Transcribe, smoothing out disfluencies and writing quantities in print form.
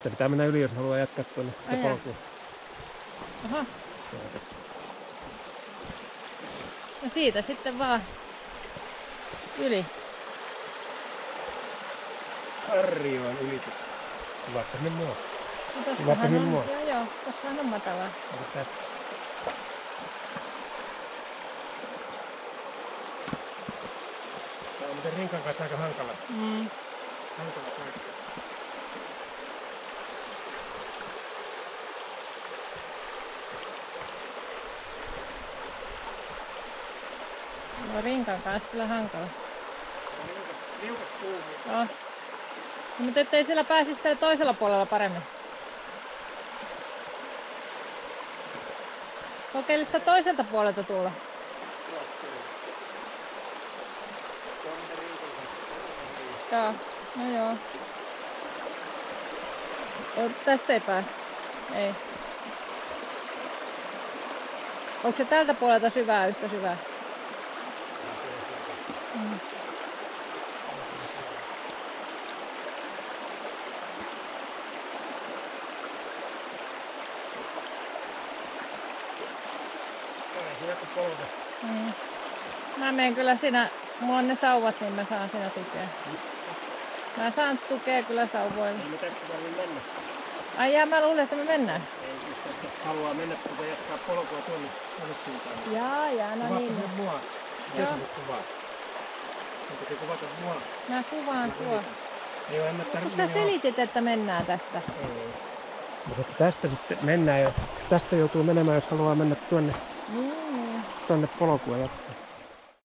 Pitää mennä yli, jos haluaa jatkaa tuonne polkuun. Aha. No siitä sitten vaan yli. Harjoon ylitys. Vaikka sinne mua. No tossahan on, joo, tossahan on matalaa. Tää on muuten rinkan kanssa aika hankala. Hankala paikka. No rinkan kanssa kyllä hankala. Liukat kuumia. No. No, mutta ettei siellä pääsisi siellä toisella puolella paremmin. Kokeile sitä toiselta puolelta tulla. Joo, no joo. Tästä ei pääse. Ei. Onko se tältä puolelta syvää yhtä syvää? Mä menen kyllä siinä, mulla on ne sauvat, niin mä saan siinä tukea. Mä saan tukea kyllä sauvoilla. Ei mitään tarvitse mennä. Ai jaa, mä luulen, että me mennään. Ei, jos haluaa mennä, kun se jatkaa polkua tuonne suuntaan. Jaa, no niin. Kuvaatko mua? Miten sä nyt kuvaat? Onko te kuvata mua? Mä kuvaan tuo. Ei ole, en mä Kun sä selitit, että mennään tästä. Ei. Mutta tästä sitten mennään ja tästä joutuu menemään, jos haluaa mennä tuonne polkua jatkaa.